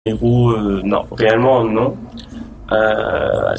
Héros, non, réellement non. Euh,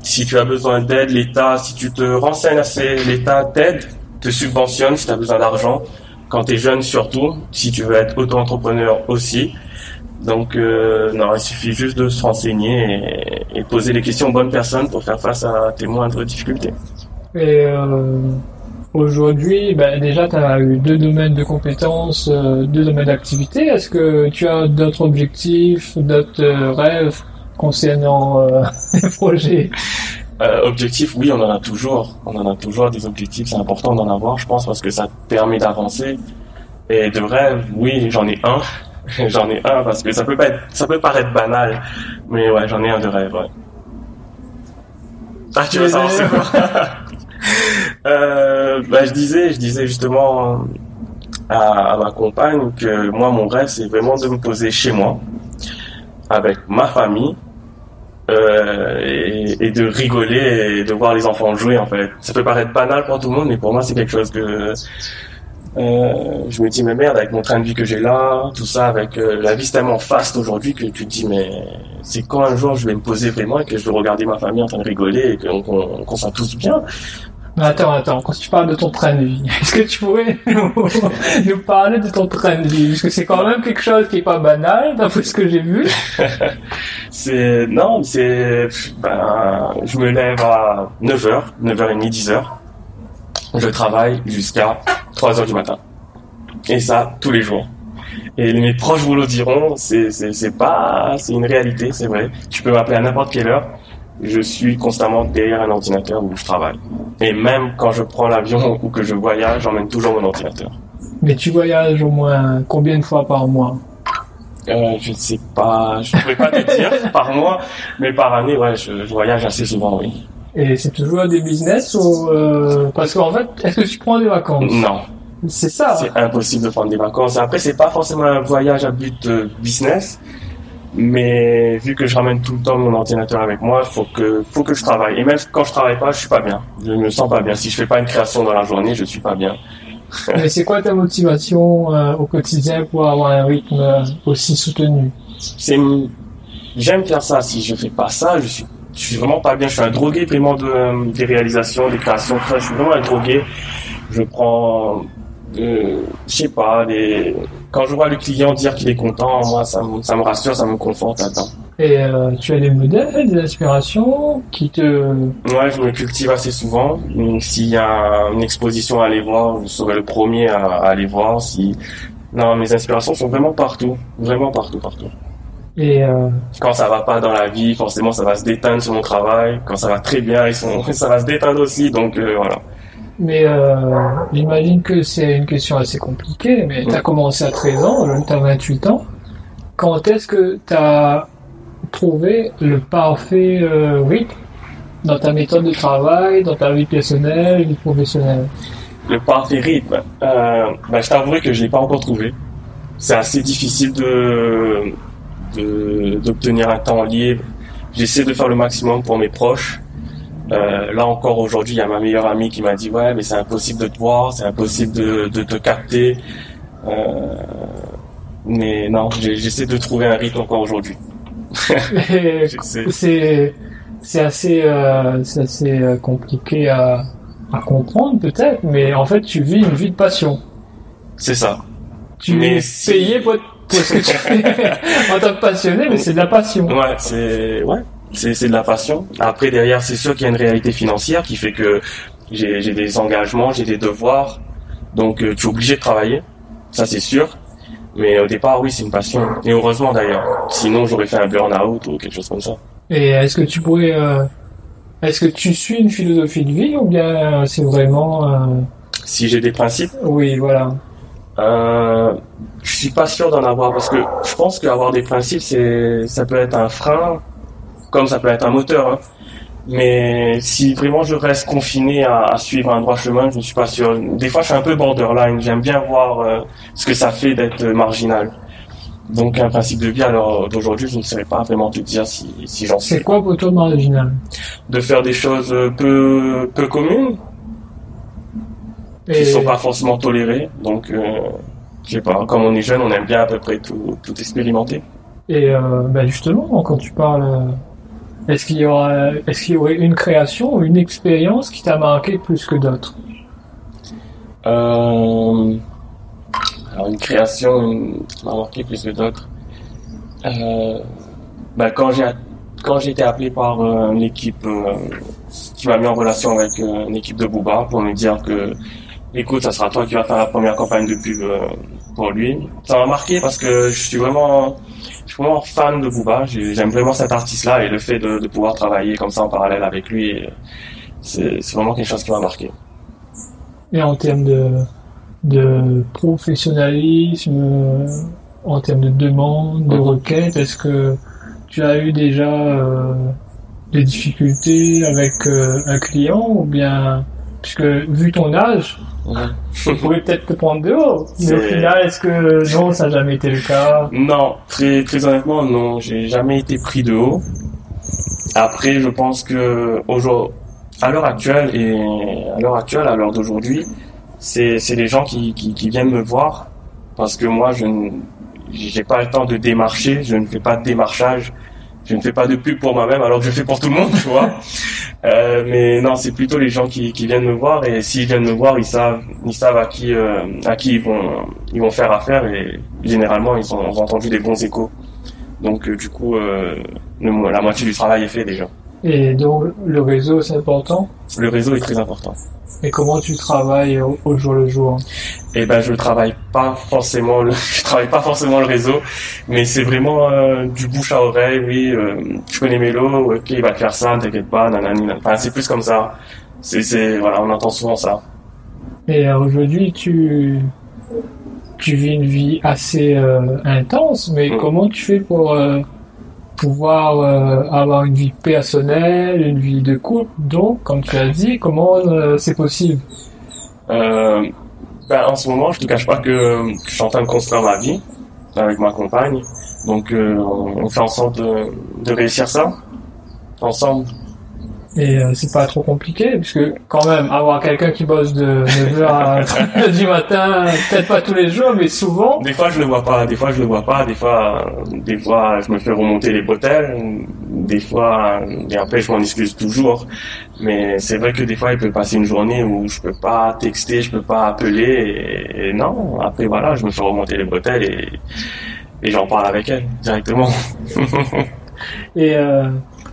Si tu as besoin d'aide, l'État, si tu te renseignes assez, l'État t'aide, te subventionne si tu as besoin d'argent. Quand tu es jeune surtout, si tu veux être auto-entrepreneur aussi. Donc non, il suffit juste de se renseigner et poser les questions aux bonnes personnes pour faire face à tes moindres difficultés. Et aujourd'hui, ben, déjà, tu as eu deux domaines de compétences, deux domaines d'activité. Est-ce que tu as d'autres objectifs, d'autres rêves concernant les projets? Objectifs, oui, on en a toujours. On en a toujours des objectifs. C'est important d'en avoir, je pense, parce que ça te permet d'avancer. Et de rêve, oui, j'en ai un. J'en ai un parce que ça peut paraître banal, mais ouais, j'en ai un de rêve, ouais. Ah, tu veux savoir c'est quoi? Bah, je disais justement à ma compagne que moi, mon rêve, c'est vraiment de me poser chez moi, avec ma famille, et de rigoler et de voir les enfants jouer, en fait. Ça peut paraître banal pour tout le monde, mais pour moi, c'est quelque chose que je me dis, mais merde, avec mon train de vie que j'ai là, tout ça, avec la vie c'est tellement faste aujourd'hui que tu te dis, mais c'est quand un jour je vais me poser vraiment et que je vais regarder ma famille en train de rigoler et qu'on soit tous bien. Attends, quand tu parles de ton train de vie, est-ce que tu pourrais nous parler de ton train de vie? Parce que c'est quand même quelque chose qui est pas banal, d'après ce que j'ai vu. Non, je me lève à 9h, 9h30, 10h. Je travaille jusqu'à 3h du matin. Et ça, tous les jours. Et mes proches vous le diront, c'est une réalité, c'est vrai. Tu peux m'appeler à n'importe quelle heure. Je suis constamment derrière un ordinateur où je travaille. Et même quand je prends l'avion ou que je voyage, j'emmène toujours mon ordinateur. Mais tu voyages au moins combien de fois par mois? Je ne sais pas, je ne pourrais pas te dire par mois, mais par année, ouais, je voyage assez souvent, oui. Et c'est toujours des business ou parce qu'en fait, est-ce que tu prends des vacances? Non. C'est ça. C'est impossible de prendre des vacances. Après, c'est pas forcément un voyage à but business, mais vu que je ramène tout le temps mon ordinateur avec moi, faut que je travaille. Et même quand je travaille pas, je suis pas bien. Je me sens pas bien. Si je fais pas une création dans la journée, je suis pas bien. Mais c'est quoi ta motivation au quotidien pour avoir un rythme aussi soutenu? J'aime faire ça. Si je fais pas ça, je suis vraiment pas bien. Je suis un drogué vraiment des réalisations, des créations. Tout ça. Je suis vraiment un drogué. Je prends, je sais pas, quand je vois le client dire qu'il est content, moi, ça me rassure, ça me conforte là-dedans. Et tu as des modèles, des inspirations qui te... Ouais, je me cultive assez souvent. Donc, s'il y a une exposition à aller voir, je serai le premier à aller voir. Non, mes inspirations sont vraiment partout. Vraiment partout, partout. Et quand ça va pas dans la vie, forcément, ça va se déteindre sur mon travail. Quand ça va très bien, ça va se déteindre aussi. Donc, voilà. Mais j'imagine que c'est une question assez compliquée, mais tu as commencé à 13 ans, tu as 28 ans. Quand est-ce que tu as trouvé le parfait rythme dans ta méthode de travail, dans ta vie personnelle, vie professionnelle? Le parfait rythme, je t'avouerai que je l'ai pas encore trouvé. C'est assez difficile d'obtenir un temps libre. J'essaie de faire le maximum pour mes proches. Là encore aujourd'hui, il y a ma meilleure amie qui m'a dit ouais, mais c'est impossible de te voir, c'est impossible de te capter. Mais non, j'essaie de trouver un rythme encore aujourd'hui. c'est assez compliqué à comprendre peut-être, mais en fait tu vis une vie de passion. C'est ça. Tu es payé pour ce que tu fais en tant que passionné, mais c'est de la passion. Ouais, c'est de la passion. Après derrière, c'est sûr qu'il y a une réalité financière qui fait que j'ai des engagements, j'ai des devoirs, donc tu es obligé de travailler. Ça c'est sûr. Mais au départ, oui, c'est une passion. Et heureusement d'ailleurs. Sinon, j'aurais fait un burn-out ou quelque chose comme ça. Et est-ce que tu suis une philosophie de vie ou bien c'est vraiment... Si j'ai des principes? Oui, voilà. Je suis pas sûr d'en avoir parce que je pense qu'avoir des principes, ça peut être un frein, comme ça peut être un moteur. Hein. Mais si vraiment je reste confiné à suivre un droit chemin, je ne suis pas sûr. Des fois, je suis un peu borderline. J'aime bien voir ce que ça fait d'être marginal. Donc, un principe de vie, alors d'aujourd'hui, je ne saurais pas vraiment te dire si j'en suis. C'est quoi pour toi marginal? De faire des choses peu communes, qui ne sont pas forcément tolérées. Donc, Je sais pas, comme on est jeune, on aime bien à peu près tout expérimenter. Et justement, quand tu parles, est-ce qu'il y aurait une création ou une expérience qui t'a marqué plus que d'autres? Alors une création qui m'a marqué plus que d'autres. Quand j'ai été appelé par une équipe qui m'a mis en relation avec une équipe de Booba pour me dire que écoute, ça sera toi qui vas faire la première campagne de pub pour lui. Ça m'a marqué parce que je suis vraiment fan de Booba. J'aime vraiment cet artiste-là et le fait de pouvoir travailler comme ça en parallèle avec lui, c'est vraiment quelque chose qui m'a marqué. Et en termes de professionnalisme, en termes de demande, de requête, est-ce que tu as eu déjà des difficultés avec un client ou bien, puisque vu ton âge, on pourrait peut-être te prendre de haut, mais au final, est-ce que non, ça n'a jamais été le cas? Non, très très honnêtement, non, j'ai jamais été pris de haut. Après, je pense que à l'heure actuelle, à l'heure d'aujourd'hui, c'est les gens qui viennent me voir parce que moi, j'ai pas le temps de démarcher, je ne fais pas de démarchage, je ne fais pas de pub pour moi-même alors que je fais pour tout le monde, tu vois. Mais non, c'est plutôt les gens qui viennent me voir et s'ils viennent me voir, ils savent à qui ils vont faire affaire et généralement ils ont entendu des bons échos. Donc du coup, la moitié du travail est fait déjà. Et donc le réseau, c'est important? Le réseau est très important. Et comment tu travailles au jour le jour? Eh ben, je travaille pas forcément le réseau, mais c'est vraiment du bouche à oreille. Oui, je connais Mélo, ok, il va te faire ça, t'inquiète pas, nanani. Enfin, c'est plus comme ça. Voilà, on entend souvent ça. Et aujourd'hui, tu vis une vie assez intense, mais comment tu fais pour pouvoir avoir une vie personnelle, une vie de couple? Donc, comme tu as dit, comment c'est possible? En ce moment, je te cache pas que je suis en train de construire ma vie avec ma compagne. Donc, on fait en sorte de réussir ça ensemble. Et c'est pas trop compliqué, puisque quand même, avoir quelqu'un qui bosse de 9h à 3h du matin, peut-être pas tous les jours, mais souvent. Des fois, je le vois pas. Des fois, je me fais remonter les bretelles. Des fois, et après, je m'en excuse toujours. Mais c'est vrai que des fois, il peut passer une journée où je peux pas texter, je peux pas appeler. Et non, après, voilà, je me fais remonter les bretelles et j'en parle avec elle directement. Et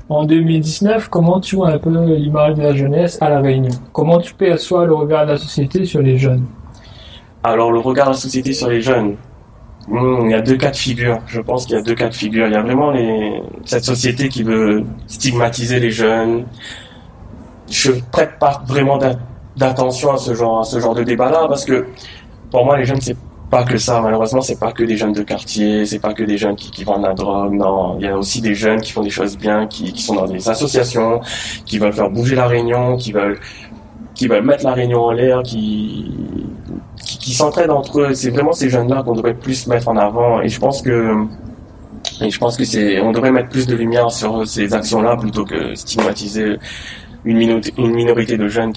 en 2019, comment tu vois un peu l'image de la jeunesse à La Réunion? Comment tu perçois le regard de la société sur les jeunes? Alors, le regard de la société sur les jeunes, il y a deux cas de figure. Je pense qu'il y a deux cas de figure. Il y a vraiment cette société qui veut stigmatiser les jeunes. Je prête pas vraiment d'attention à ce genre de débat-là parce que pour moi, les jeunes, c'est pas que ça, malheureusement, c'est pas que des jeunes de quartier, c'est pas que des jeunes qui vendent la drogue, non. Il y a aussi des jeunes qui font des choses bien, qui sont dans des associations, qui veulent faire bouger la Réunion, qui veulent mettre la Réunion en l'air, qui s'entraident entre eux. C'est vraiment ces jeunes-là qu'on devrait plus mettre en avant et je pense que on devrait mettre plus de lumière sur ces actions-là plutôt que stigmatiser une minorité de jeunes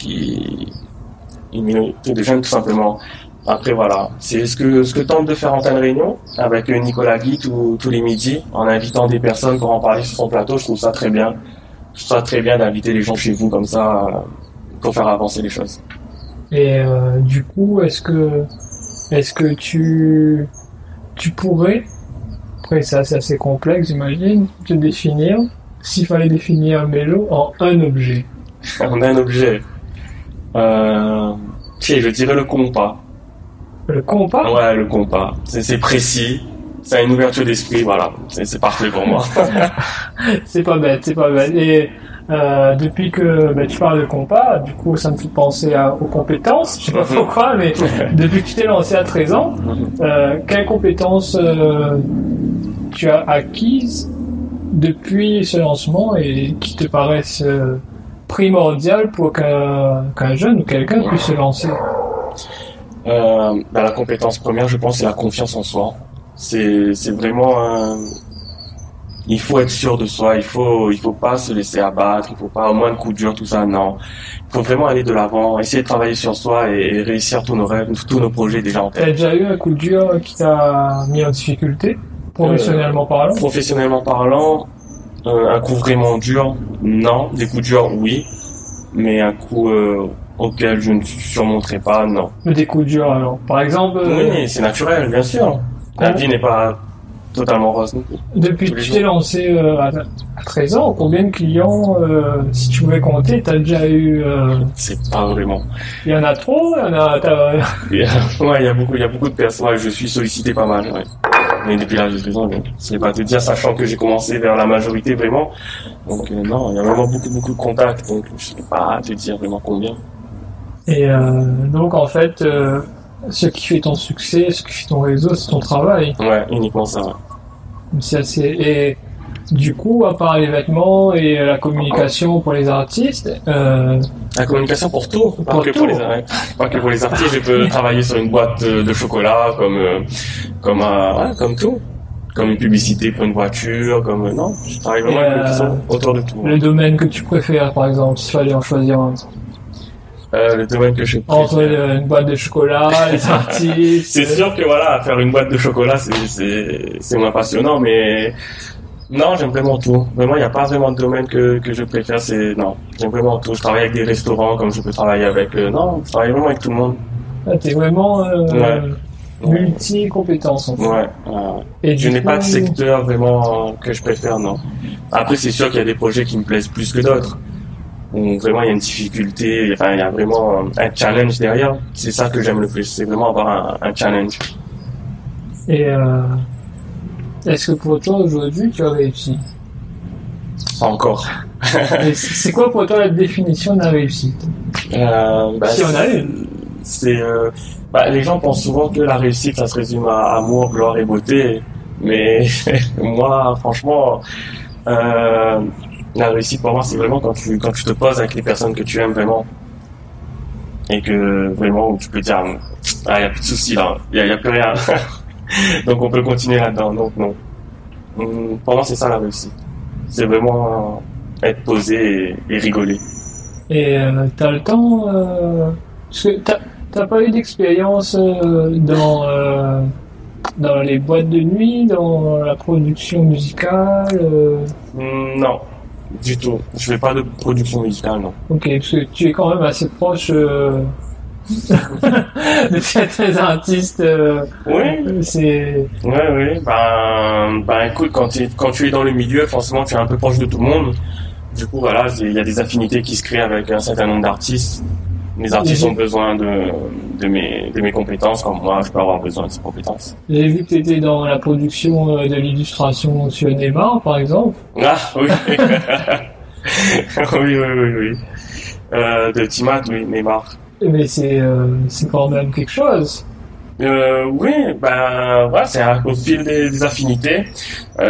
tout simplement. Après voilà, c'est ce que tente de faire Antenne Réunion avec Nicolas Guy tous les midis en invitant des personnes pour en parler sur son plateau. Je trouve ça très bien. Je trouve ça très bien d'inviter les gens chez vous comme ça pour faire avancer les choses. Et du coup, est-ce que tu pourrais, après ça c'est assez complexe j'imagine, te définir, s'il fallait définir Mélo en un objet? En un objet, je dirais le compas. Le compas? Ouais, le compas. C'est précis. Ça a une ouverture d'esprit, voilà. C'est parfait pour moi. C'est pas bête. Et depuis que tu parles de compas, du coup, ça me fait penser aux compétences. Je sais pas pourquoi, mais depuis que tu t'es lancé à 13 ans, quelles compétences tu as acquises depuis ce lancement et qui te paraissent primordiales pour qu'un jeune ou quelqu'un puisse se lancer? La compétence première, je pense, c'est la confiance en soi. C'est vraiment il faut être sûr de soi, il faut pas se laisser abattre, il faut pas au moins de coups durs, tout ça, non. Il faut vraiment aller de l'avant, essayer de travailler sur soi et réussir tous nos rêves, tous nos projets déjà en T'as tête. déjà eu un coup dur qui t'a mis en difficulté, professionnellement parlant? Professionnellement parlant, un coup vraiment dur, non. Des coups durs, oui. Mais un coup auquel je ne surmonterai pas, non. Des coups durs, alors. Par exemple, Oui, c'est naturel, bien sûr. La vie n'est pas totalement rose non plus. depuis tous que les tu t'es lancé à 13 ans, combien de clients, si tu pouvais compter, t'as déjà eu... C'est pas vraiment. Il y en a trop, Ouais, il y a beaucoup de personnes. Ouais, je suis sollicité pas mal, ouais. Mais depuis l'âge de 13 ans, je ne sais pas te dire, sachant que j'ai commencé vers la majorité vraiment. Donc non, il y a vraiment beaucoup de contacts, donc je sais pas te dire vraiment combien. Et donc, en fait, ce qui fait ton succès, ce qui fait ton réseau, c'est ton travail. Ouais, uniquement ça. Ouais. C'est assez... Et du coup, à part les vêtements et la communication pour les artistes, La communication pour tout, pas Pour que tout. pour les pas que pour les artistes. Je peux travailler sur une boîte de chocolat, comme tout, comme une publicité pour une voiture, comme non. Je travaille vraiment Et, avec les gens autour de tout. le domaine que tu préfères, par exemple, s'il fallait en choisir un. Le domaine que je Entre préfère. une boîte de chocolat, les artistes... C'est sûr que voilà, faire une boîte de chocolat, c'est moins passionnant, mais non, j'aime vraiment tout. Vraiment, il n'y a pas vraiment de domaine que je préfère. Non, j'aime vraiment tout. Je travaille avec des restaurants, comme je peux travailler avec. Non, je travaille vraiment avec tout le monde. Ah, t'es vraiment Ouais. multi-compétences, en fait. Ouais. Et Je du n'ai pas de coup, secteur vraiment que je préfère, non. Après, c'est sûr qu'il y a des projets qui me plaisent plus que d'autres. Où vraiment il y a une difficulté, enfin il y a vraiment un challenge derrière. C'est ça que j'aime le plus, c'est vraiment avoir un challenge. Et est-ce que pour toi, aujourd'hui, tu as réussi? Pas encore. Et c'est quoi pour toi la définition de la réussite? Si on a une. C'est les gens pensent souvent que la réussite ça se résume à amour, gloire et beauté, mais moi franchement la réussite pour moi c'est vraiment quand tu te poses avec les personnes que tu aimes vraiment et que vraiment où tu peux dire ah y a plus de soucis là, y a plus rien. Donc on peut continuer là-dedans. Donc non. Pour moi c'est ça la réussite. C'est vraiment être posé et rigoler. Et t'as le temps... parce que t'as pas eu d'expérience dans les boîtes de nuit, dans la production musicale Non, du tout. Je fais pas de production musicale, non. Ok, parce que tu es quand même assez proche de certains artistes. Oui. C'est... Oui. Ben, écoute, quand tu es dans le milieu, forcément, tu es un peu proche de tout le monde. Du coup, voilà, il y a des affinités qui se créent avec un certain nombre d'artistes. Les artistes ont besoin de mes compétences, comme moi, je peux avoir besoin de ces compétences. J'ai vu que tu étais dans la production de l'illustration sur Neymar, par exemple. Ah, oui. Oui. De Timat, oui, Neymar. Mais c'est quand même quelque chose. Oui, c'est au fil des affinités.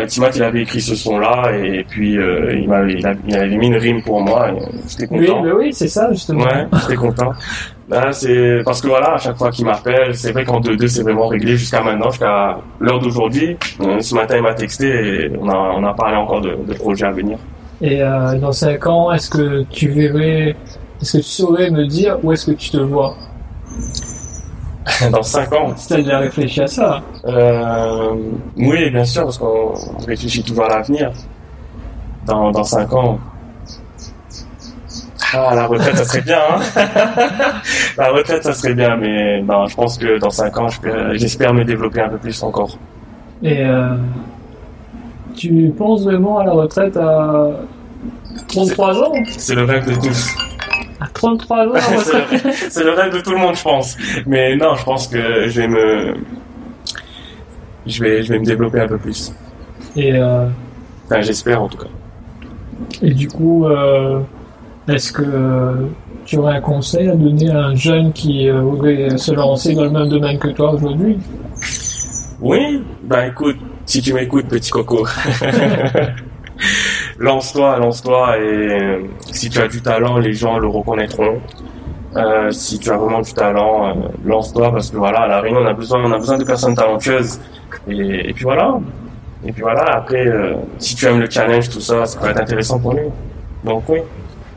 Timat, il avait écrit ce son-là et puis il avait mis une rime pour moi. Et j'étais content. Oui, c'est ça justement. Ouais, j'étais content. Là, c'est parce que voilà, à chaque fois qu'il m'appelle, c'est vrai qu'en 2-2, c'est vraiment réglé jusqu'à maintenant, jusqu'à l'heure d'aujourd'hui. Ce matin, il m'a texté et on a parlé encore de projets à venir. Et dans 5 ans, est-ce que tu saurais me dire où est-ce que tu te vois? Dans 5 ans. Tu as déjà réfléchi à ça? Oui, bien sûr, parce qu'on réfléchit toujours à l'avenir. Dans 5 ans. Ah, la retraite, ça serait bien, hein. La retraite, ça serait bien, mais non, je pense que dans 5 ans, j'espère me développer un peu plus encore. Et tu penses vraiment à la retraite à 33 ans? C'est le rêve de tous. À 33 ans, la retraite? C'est le rêve de tout le monde, je pense. Mais non, je pense que je vais me développer un peu plus. Et Enfin, j'espère en tout cas. Et du coup, est-ce que tu aurais un conseil à donner à un jeune qui voudrait se lancer dans le même domaine que toi aujourd'hui? Oui, écoute, si tu m'écoutes, petit coco, lance-toi et si tu as du talent, les gens le reconnaîtront. Si tu as vraiment du talent, lance-toi parce que voilà, à La Réunion, on a besoin de personnes talentueuses et puis voilà. Et puis voilà, après, si tu aimes le challenge, tout ça, ça peut être intéressant pour lui. Donc oui.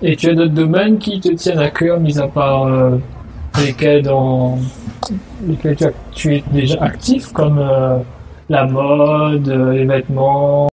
Et tu as d'autres domaines qui te tiennent à cœur, mis à part lesquels tu es déjà actif, comme la mode, les vêtements,